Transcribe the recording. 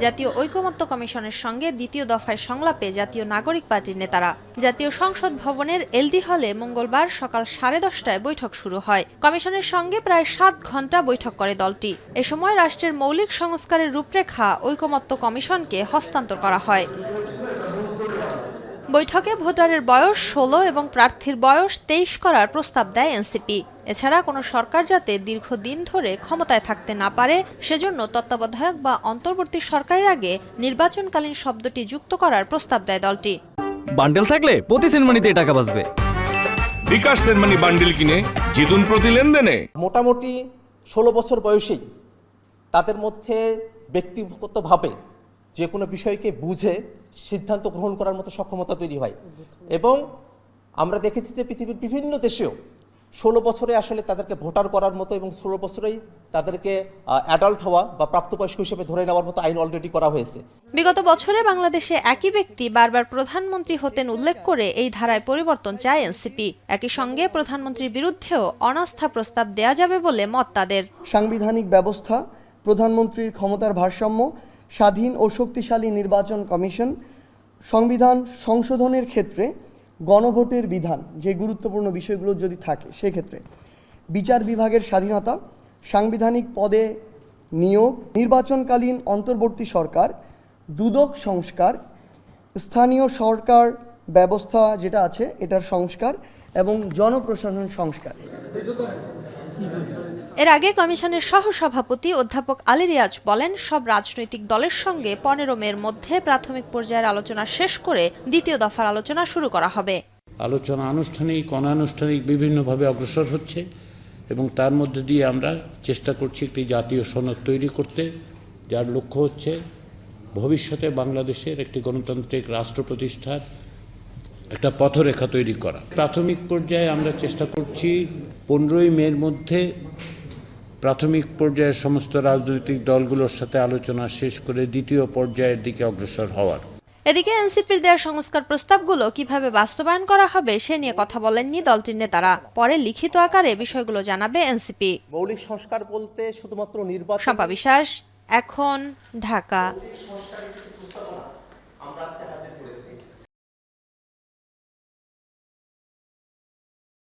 জাতীয় ঐকমত্য কমিশনের সঙ্গে দ্বিতীয় দফায় সংলাপে জাতীয় নাগরিক পার্টির নেতারা। জাতীয় সংসদ ভবনের এলডি হলে মঙ্গলবার সকাল 10:30টায় বৈঠক শুরু হয়। কমিশনের সঙ্গে প্রায় 7 ঘণ্টা বৈঠক করে দলটি। এ সময় রাষ্ট্রের মৌলিক সংস্কারের রূপরেখা ঐকমত্য কমিশনকে হস্তান্তর করা হয়। বৈঠকে ভোটারের বয়স 16 এবং প্রার্থীর বয়স 23 করার প্রস্তাব দেয় এনসিপি। এছাড়া কোনো সরকার যাতে দীর্ঘদিন ধরে ক্ষমতায় থাকতে না পারে সেজন্য তত্ত্বাবধায়ক বা অন্তর্বর্তী সরকারের আগে নির্বাচনকালীন শব্দটি যুক্ত করার প্রস্তাব দেয় দলটি। বান্ডেল থাকলে প্রতি সেনমানিতে টাকা বাঁচবে। বিকাশ সেনমানি বান্ডেল কিনে জিতুন প্রতি লেনদেনে। মোটামুটি 16 বছর বয়সেই তাদের মধ্যে ব্যক্তিগতভাবে যে কোনো বিষয়কে বুঝে সিদ্ধান্ত গ্রহণ করার মতো সক্ষমতা তৈরি হয় এবং আমরা দেখেছি যে পৃথিবীর বিভিন্ন দেশেও 16 বছরে আসলে তাদেরকে ভোটার করার মতো এবং 16 বছরেই তাদেরকে অ্যাডাল্ট হওয়া বা প্রাপ্তবয়স্ক হিসেবে ধরে নেওয়ার মতো আইন অলরেডি করা হয়েছে। বিগত বছরে বাংলাদেশে একই ব্যক্তি বারবার প্রধানমন্ত্রী হতেন উল্লেখ করে এই ধারায় পরিবর্তন চায় এনসিপি। একই সঙ্গে প্রধানমন্ত্রীর বিরুদ্ধেও অনাস্থা প্রস্তাব দেয়া যাবে বলে মত তাদের। সাংবিধানিক ব্যবস্থা, প্রধানমন্ত্রীর ক্ষমতার ভারসাম্য, স্বাধীন ও শক্তিশালী নির্বাচন কমিশন, সংবিধান সংশোধনের ক্ষেত্রে গণভোটের বিধান, যে গুরুত্বপূর্ণ বিষয়গুলো যদি থাকে সেক্ষেত্রে বিচার বিভাগের স্বাধীনতা, সাংবিধানিক পদে নিয়োগ, নির্বাচনকালীন অন্তর্বর্তী সরকার, দুদক সংস্কার, স্থানীয় সরকার ব্যবস্থা যেটা আছে এটার সংস্কার এবং জনপ্রশাসন সংস্কার। এর আগে কমিশনের সহসভাপতি অধ্যাপক আলী রিয়াজ বলেন, সব রাজনৈতিক দলের সঙ্গে 15 মের মধ্যে প্রাথমিক পর্যায়ের আলোচনা শেষ করে দ্বিতীয় দফার আলোচনা শুরু করা হবে। আলোচনা আনুষ্ঠানিক অনানুষ্ঠানিক বিভিন্নভাবে অগ্রসর হচ্ছে এবং তার মধ্যে দিয়ে আমরা চেষ্টা করছি একটি জাতীয় সনদ তৈরি করতে, যার লক্ষ্য হচ্ছে ভবিষ্যতে বাংলাদেশের একটি গণতান্ত্রিক রাষ্ট্র প্রতিষ্ঠার একটা পথরেখা তৈরি করা। প্রাথমিক পর্যায়ে আমরা চেষ্টা করছি 15 মের মধ্যে প্রাথমিক পর্যায়ের সমস্ত রাজনৈতিক দলগুলোর সাথে আলোচনা শেষ করে দ্বিতীয় পর্যায়ের দিকে অগ্রসর হওয়ার। এদিকে এনসিপির দেওয়া সংস্কার প্রস্তাবগুলো কিভাবে বাস্তবায়ন করা হবে সে নিয়ে কথা বলেননি দলটির নেতারা। পরে লিখিত আকারে বিষয়গুলো জানাবে এনসিপি। মৌলিক সংস্কার বলতে শুধুমাত্র নির্বাচন। শম্পা বিশ্বাস, এখন, ঢাকা।